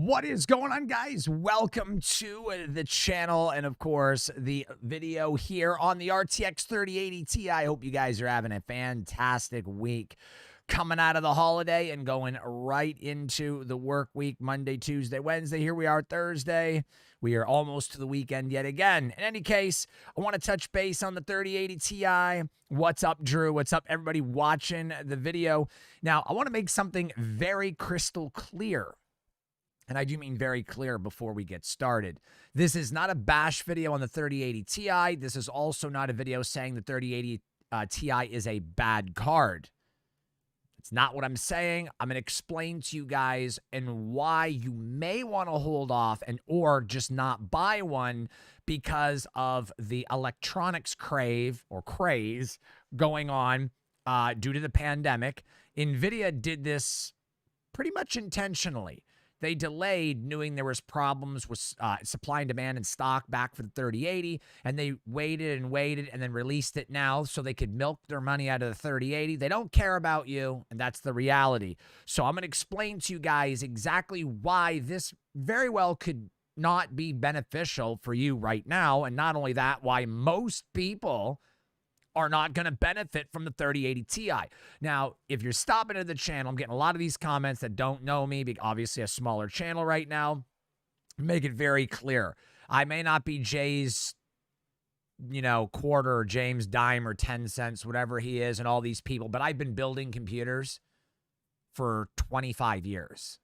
What is going on, guys? Welcome to the channel and, of course, the video here on the RTX 3080 Ti. I hope you guys are having a fantastic week coming out of the holiday and going right into the work week. Monday, Tuesday, Wednesday. Here we are, Thursday. We are almost to the weekend yet again. In any case, I want to touch base on the 3080 Ti. What's up, Drew? What's up, everybody watching the video? Now, I want to make something very crystal clear. And I do mean very clear before we get started. This is not a bash video on the 3080 Ti. This is also not a video saying the 3080 Ti is a bad card. It's not what I'm saying. I'm going to explain to you guys and why you may want to hold off and or just not buy one because of the electronics craze going on due to the pandemic. nVidia did this pretty much intentionally. They delayed, knowing there was problems with supply and demand and stock back for the 3080, and they waited and then released it now so they could milk their money out of the 3080. They don't care about you, and that's the reality. So I'm going to explain to you guys exactly why this very well could not be beneficial for you right now, and not only that, why most people are not going to benefit from the 3080 Ti. Now, if you're stopping at the channel, I'm getting a lot of these comments that don't know me, obviously a smaller channel right now. Make it very clear. I may not be Jay's, quarter or James dime or 10 cents, whatever he is, and all these people, but I've been building computers for 25 years.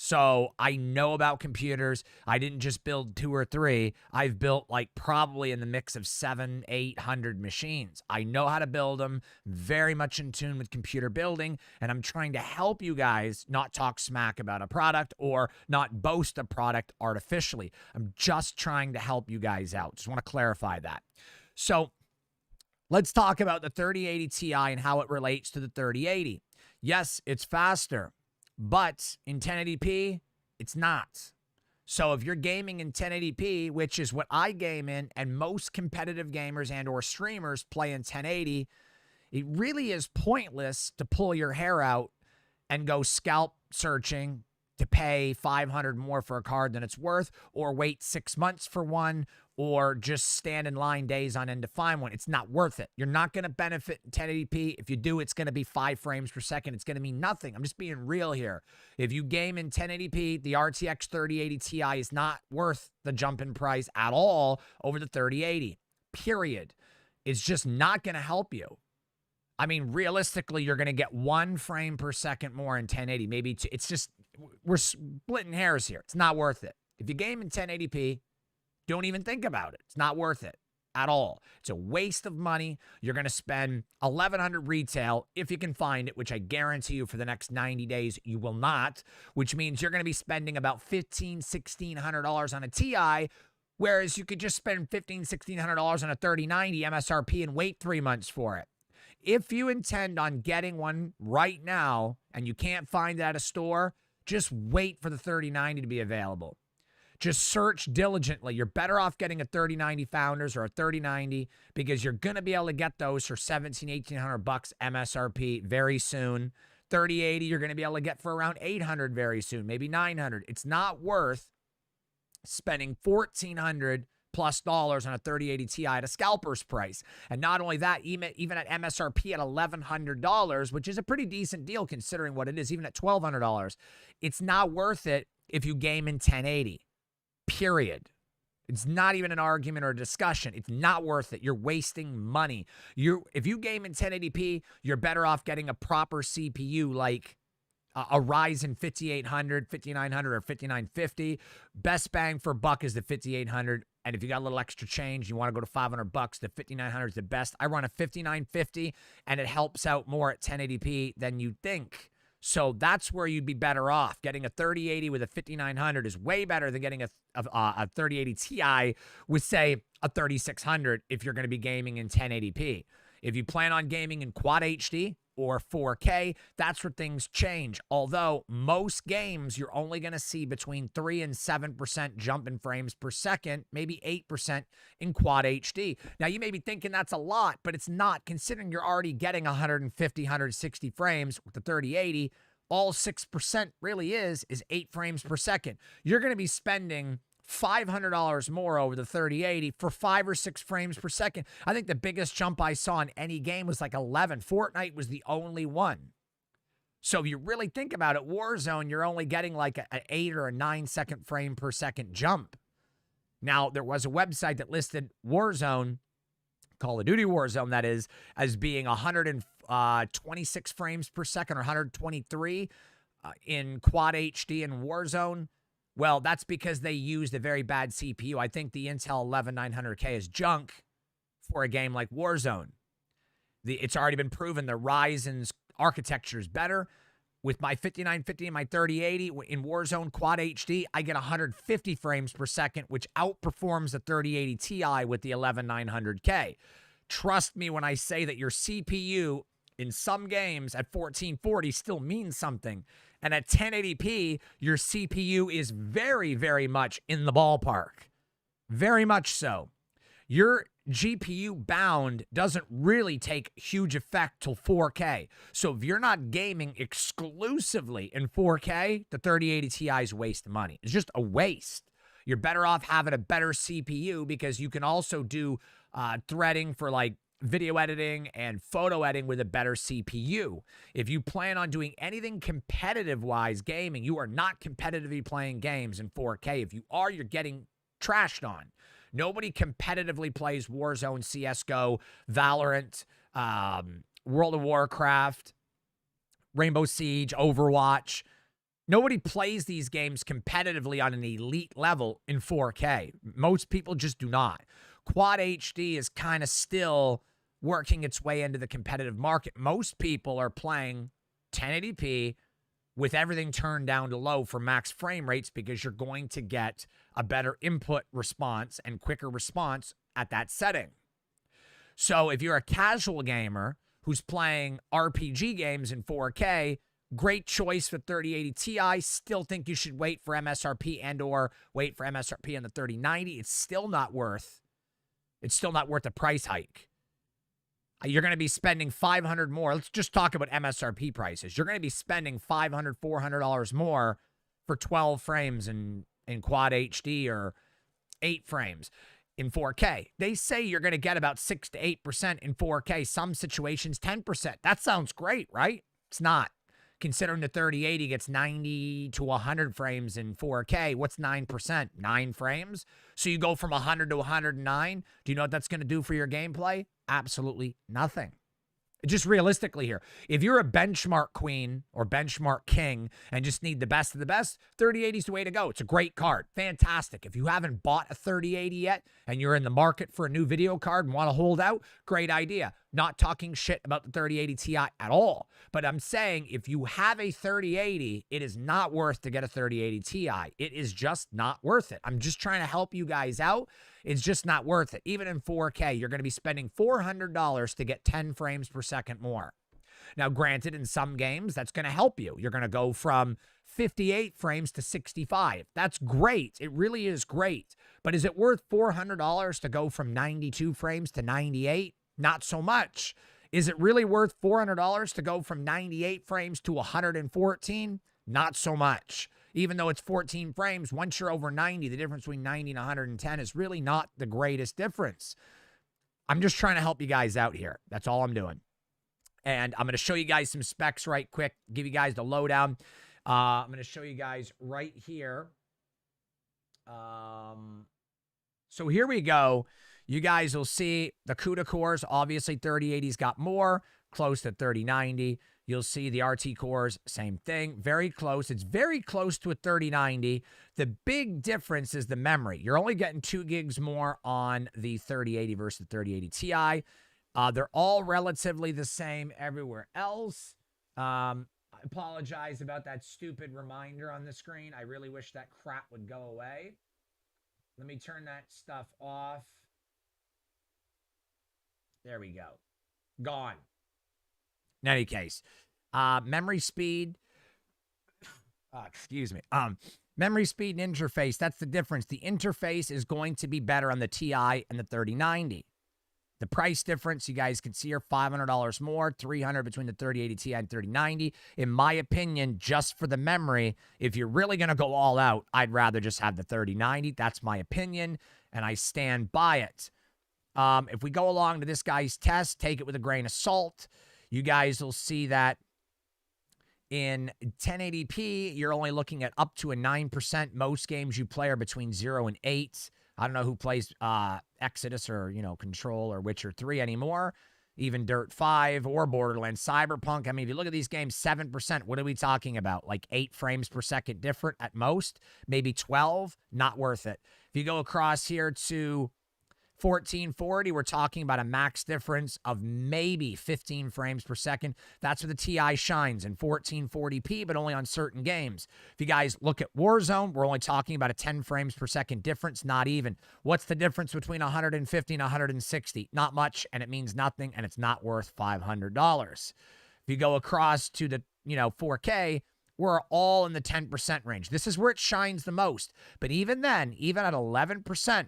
So I know about computers. I didn't just build 2 or 3. I've built like probably in the mix of 700, 800 machines. I know how to build them, very much in tune with computer building, and I'm trying to help you guys not talk smack about a product or not boast a product artificially. I'm just trying to help you guys out. Just want to clarify that. So let's talk about the 3080 Ti and how it relates to the 3080. Yes, it's faster. But in 1080p, it's not. So if you're gaming in 1080p, which is what I game in, and most competitive gamers and or streamers play in 1080, it really is pointless to pull your hair out and go scalp searching to pay $500 more for a card than it's worth, or wait 6 months for one, or just stand in line days on end to find one. It's not worth it. You're not going to benefit in 1080p. If you do, it's going to be 5 frames per second. It's going to mean nothing. I'm just being real here. If you game in 1080p, the RTX 3080 Ti is not worth the jump in price at all over the 3080, period. It's just not going to help you. I mean, realistically, you're going to get 1 frame per second more in 1080, maybe 2. It's just, we're splitting hairs here. It's not worth it. If you game in 1080p, don't even think about it. It's not worth it at all. It's a waste of money. You're going to spend $1,100 retail if you can find it, which I guarantee you for the next 90 days you will not, which means you're going to be spending about $1,500, $1,600 on a Ti, whereas you could just spend $1,500, $1,600 on a 3090 MSRP and wait 3 months for it. If you intend on getting one right now and you can't find it at a store, just wait for the 3090 to be available. Just search diligently. You're better off getting a 3090 Founders or a 3090 because you're going to be able to get those for $1,700, $1,800 MSRP very soon. 3080 you're going to be able to get for around $800 very soon, maybe $900. It's not worth spending $1,400 plus on a 3080 Ti at a scalper's price. And not only that, even at MSRP at $1,100, which is a pretty decent deal considering what it is, even at $1,200, it's not worth it if you game in 1080. Period. It's not even an argument or a discussion. It's not worth it. You're wasting money. If you game in 1080p, you're better off getting a proper CPU like a Ryzen 5800, 5900, or 5950. Best bang for buck is the 5800. And if you got a little extra change, you want to go to $500, the 5900 is the best. I run a 5950, and it helps out more at 1080p than you'd think. So that's where you'd be better off. Getting a 3080 with a 5900 is way better than getting a 3080 Ti with, say, a 3600 if you're going to be gaming in 1080p. If you plan on gaming in Quad HD or 4K, that's where things change. Although most games, you're only going to see between 3 and 7% jump in frames per second, maybe 8% in Quad HD. Now, you may be thinking that's a lot, but it's not, considering you're already getting 150, 160 frames with the 3080 all 6% really is 8 frames per second. You're going to be spending $500 more over the 3080 for 5 or 6 frames per second. I think the biggest jump I saw in any game was like 11. Fortnite was the only one. So if you really think about it, Warzone, you're only getting like an 8 or a 9-second frame per second jump. Now, there was a website that listed Warzone, Call of Duty Warzone, that is, as being 126 frames per second or 123 in Quad HD in Warzone. Well, that's because they used a very bad CPU. I think the Intel 11900K is junk for a game like Warzone. It's already been proven the Ryzen's architecture is better. With my 5950 and my 3080 in Warzone Quad HD, I get 150 frames per second, which outperforms the 3080 Ti with the 11900K. Trust me when I say that your CPU in some games at 1440 still means something. And at 1080p, your CPU is very, very much in the ballpark. Very much so. Your GPU bound doesn't really take huge effect till 4K. So if you're not gaming exclusively in 4K, the 3080 Ti is a waste of money. It's just a waste. You're better off having a better CPU because you can also do threading for like video editing and photo editing with a better CPU. If you plan on doing anything competitive-wise gaming, you are not competitively playing games in 4K. If you are, you're getting trashed on. Nobody competitively plays Warzone, CSGO, Valorant, World of Warcraft, Rainbow Siege, Overwatch. Nobody plays these games competitively on an elite level in 4K. Most people just do not. Quad HD is kind of still working its way into the competitive market. Most people are playing 1080p with everything turned down to low for max frame rates because you're going to get a better input response and quicker response at that setting. So if you're a casual gamer who's playing RPG games in 4K, great choice for 3080 Ti. Still think you should wait for MSRP and or wait for MSRP on the 3090. It's still not worth the price hike. You're going to be spending $500 more. Let's just talk about MSRP prices. You're going to be spending $500, $400 more for 12 frames in Quad HD or 8 frames in 4K. They say you're going to get about 6 to 8% in 4K. Some situations, 10%. That sounds great, right? It's not. Considering the 3080 gets 90 to 100 frames in 4K, what's 9%? 9 frames? So you go from 100 to 109. Do you know what that's going to do for your gameplay? Absolutely nothing. Just realistically here, if you're a benchmark queen or benchmark king and just need the best of the best, 3080 is the way to go. It's a great card. Fantastic. If you haven't bought a 3080 yet and you're in the market for a new video card and want to hold out, great idea. Not talking shit about the 3080 Ti at all. But I'm saying if you have a 3080, it is not worth to get a 3080 Ti. It is just not worth it. I'm just trying to help you guys out. It's just not worth it. Even in 4K, you're going to be spending $400 to get 10 frames per second more. Now, granted, in some games, that's going to help you. You're going to go from 58 frames to 65. That's great. It really is great. But is it worth $400 to go from 92 frames to 98? Not so much. Is it really worth $400 to go from 98 frames to 114? Not so much. Even though it's 14 frames, once you're over 90, the difference between 90 and 110 is really not the greatest difference. I'm just trying to help you guys out here. That's all I'm doing. And I'm going to show you guys some specs right quick, give you guys the lowdown. I'm going to show you guys right here. So here we go. You guys will see the CUDA cores. Obviously, 3080's got more, close to 3090. You'll see the RT cores, same thing, very close. It's very close to a 3090. The big difference is the memory. You're only getting 2 gigs more on the 3080 versus the 3080 Ti. They're all relatively the same everywhere else. I apologize about that stupid reminder on the screen. I really wish that crap would go away. Let me turn that stuff off. There we go. Gone. In any case, memory speed, memory speed and interface, that's the difference. The interface is going to be better on the Ti and the 3090. The price difference, you guys can see here, $500 more, $300 between the 3080 Ti and 3090. In my opinion, just for the memory, if you're really going to go all out, I'd rather just have the 3090. That's my opinion, and I stand by it. If we go along to this guy's test, take it with a grain of salt. You guys will see that in 1080p, you're only looking at up to a 9%. Most games you play are between 0 and 8. I don't know who plays Exodus or, Control or Witcher 3 anymore, even Dirt 5 or Borderlands, Cyberpunk. I mean, if you look at these games, 7%, what are we talking about? Like 8 frames per second different at most, maybe 12, not worth it. If you go across here to 1440, we're talking about a max difference of maybe 15 frames per second. That's where the Ti shines in 1440p, but only on certain games. If you guys look at Warzone, we're only talking about a 10 frames per second difference, not even. What's the difference between 150 and 160? Not much, and it means nothing, and it's not worth $500. If you go across to the, 4K, we're all in the 10% range. This is where it shines the most. But even then, even at 11%,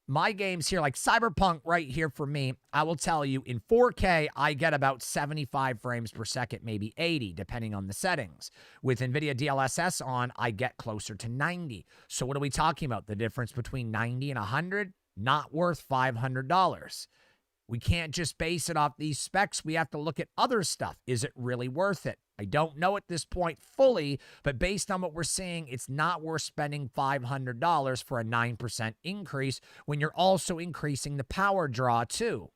my games here, like Cyberpunk right here for me, I will tell you, in 4K, I get about 75 frames per second, maybe 80, depending on the settings. With NVIDIA DLSS on, I get closer to 90. So what are we talking about? The difference between 90 and 100? Not worth $500. We can't just base it off these specs. We have to look at other stuff. Is it really worth it? I don't know at this point fully, but based on what we're seeing, it's not worth spending $500 for a 9% increase when you're also increasing the power draw too.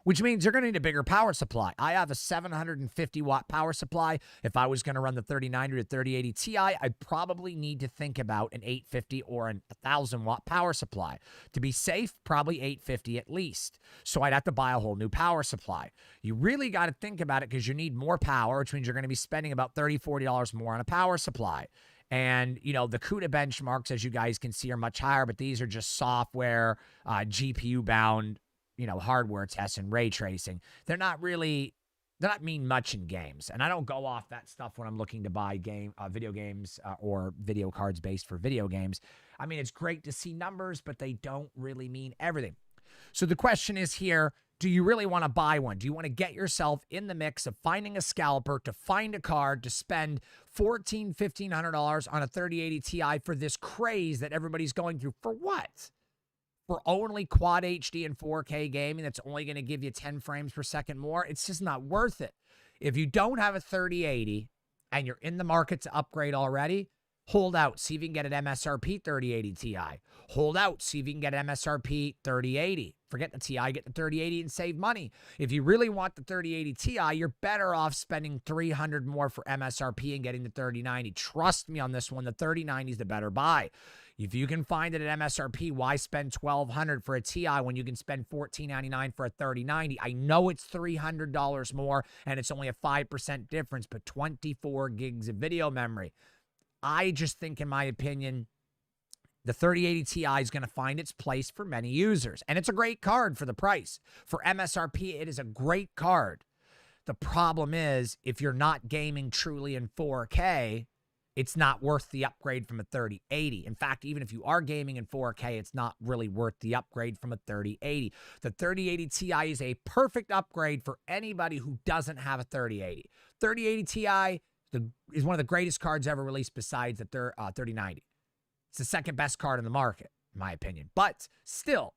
Which means you're going to need a bigger power supply. I have a 750-watt power supply. If I was going to run the 3090 or 3080 Ti, I'd probably need to think about an 850 or an 1,000-watt power supply. To be safe, probably 850 at least. So I'd have to buy a whole new power supply. You really got to think about it because you need more power, which means you're going to be spending about $30, $40 more on a power supply. And, the CUDA benchmarks, as you guys can see, are much higher, but these are just software, GPU-bound hardware tests and ray tracing. They're not mean much in games. And I don't go off that stuff when I'm looking to buy video games or video cards based for video games. I mean, it's great to see numbers, but they don't really mean everything. So the question is here, do you really want to buy one? Do you want to get yourself in the mix of finding a scalper, to find a card, to spend $1,400, $1,500 on a 3080 Ti for this craze that everybody's going through? For what? For only Quad HD and 4K gaming that's only going to give you 10 frames per second more? It's just not worth it. If you don't have a 3080 and you're in the market to upgrade already, hold out. See if you can get an MSRP 3080 Ti. Hold out. See if you can get an MSRP 3080. Forget the Ti, get the 3080 and save money. If you really want the 3080 Ti, you're better off spending $300 more for MSRP and getting the 3090. Trust me on this one, the 3090 is the better buy. If you can find it at MSRP, why spend $1,200 for a Ti when you can spend $1,499 for a 3090? I know it's $300 more, and it's only a 5% difference, but 24 gigs of video memory. I just think, in my opinion, the 3080 Ti is going to find its place for many users, and it's a great card for the price. For MSRP, it is a great card. The problem is, if you're not gaming truly in 4K, it's not worth the upgrade from a 3080. In fact, even if you are gaming in 4K, it's not really worth the upgrade from a 3080. The 3080 Ti is a perfect upgrade for anybody who doesn't have a 3080. 3080 Ti is one of the greatest cards ever released besides the 3090. It's the second best card in the market, in my opinion. But still,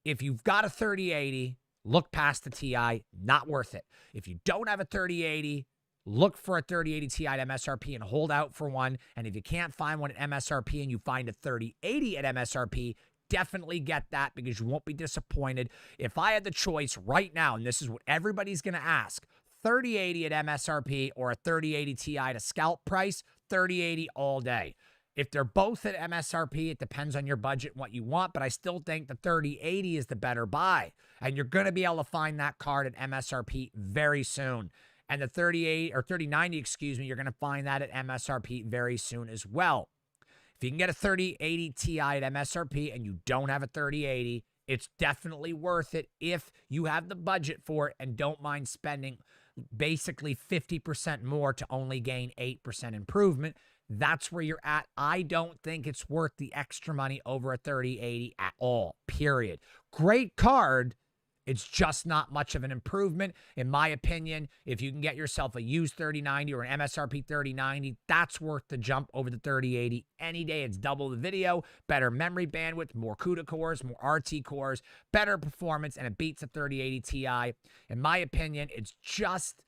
if you've got a 3080, look past the Ti, not worth it. If you don't have a 3080, look for a 3080 Ti at MSRP and hold out for one. And if you can't find one at MSRP and you find a 3080 at MSRP, definitely get that because you won't be disappointed. If I had the choice right now, and this is what everybody's going to ask, 3080 at MSRP or a 3080 Ti at a scalp price, 3080 all day. If they're both at MSRP, it depends on your budget and what you want, but I still think the 3080 is the better buy. And you're going to be able to find that card at MSRP very soon. And the 3090, you're going to find that at MSRP very soon as well. If you can get a 3080 Ti at MSRP and you don't have a 3080, it's definitely worth it if you have the budget for it and don't mind spending basically 50% more to only gain 8% improvement. that's where you're at. I don't think it's worth the extra money over a 3080 at all, period. Great card. It's just not much of an improvement. In my opinion, if you can get yourself a used 3090 or an MSRP 3090, that's worth the jump over the 3080 any day. It's double the video, better memory bandwidth, more CUDA cores, more RT cores, better performance, and it beats a 3080 Ti. In my opinion, it's just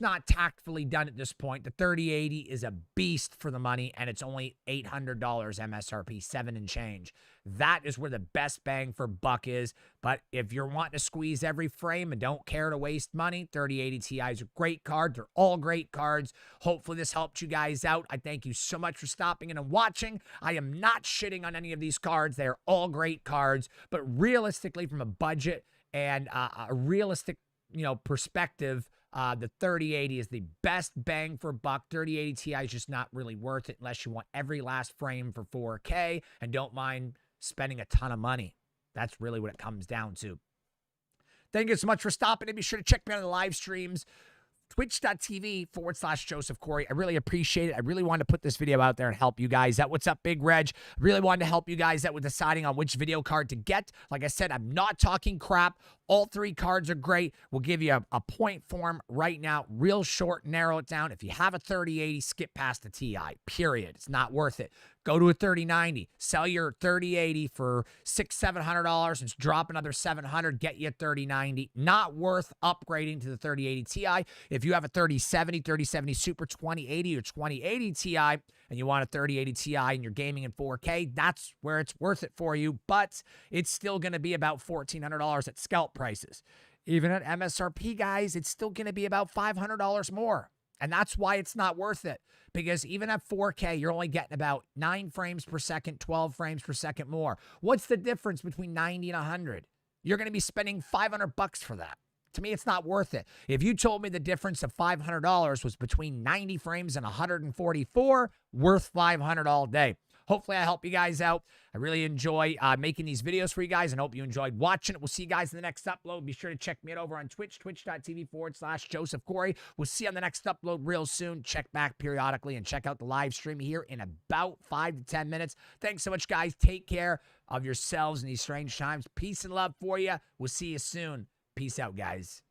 not tactfully done at this point. The 3080 is a beast for the money, and it's only $800 MSRP, 7 and change. That is where the best bang for buck is. But if you're wanting to squeeze every frame and don't care to waste money, 3080 Ti is a great card. They're all great cards. Hopefully this helped you guys out. I thank you so much for stopping in and watching. I am not shitting on any of these cards. They're all great cards. But realistically, from a budget and a realistic, perspective, the 3080 is the best bang for buck. 3080 Ti is just not really worth it unless you want every last frame for 4K and don't mind spending a ton of money. That's really what it comes down to. Thank you so much for stopping in. Be sure to check me out on the live streams. Twitch.tv/Joseph Corey. I really appreciate it. I really wanted to put this video out there and help you guys out. What's up, Big Reg? I really wanted to help you guys out with deciding on which video card to get. Like I said, I'm not talking crap. All three cards are great. We'll give you a point form right now. Real short, narrow it down. If you have a 3080, skip past the Ti, period. It's not worth it. Go to a 3090. Sell your 3080 for $600-700 and drop another $700. Get you a 3090. Not worth upgrading to the 3080 Ti. If you have a 3070 Super 2080 or 2080 Ti and you want a 3080 Ti and you're gaming in 4K, that's where it's worth it for you. But it's still going to be about $1,400 at scalp prices. Even at MSRP, guys, it's still going to be about $500 more. And that's why it's not worth it. Because even at 4K, you're only getting about 9 frames per second, 12 frames per second more. What's the difference between 90 and 100? You're going to be spending $500 for that. To me, it's not worth it. If you told me the difference of $500 was between 90 frames and 144, worth $500 all day. Hopefully, I help you guys out. I really enjoy making these videos for you guys and hope you enjoyed watching it. We'll see you guys in the next upload. Be sure to check me out over on Twitch, twitch.tv/Joseph Corey. We'll see you on the next upload real soon. Check back periodically and check out the live stream here in about 5 to 10 minutes. Thanks so much, guys. Take care of yourselves in these strange times. Peace and love for you. We'll see you soon. Peace out, guys.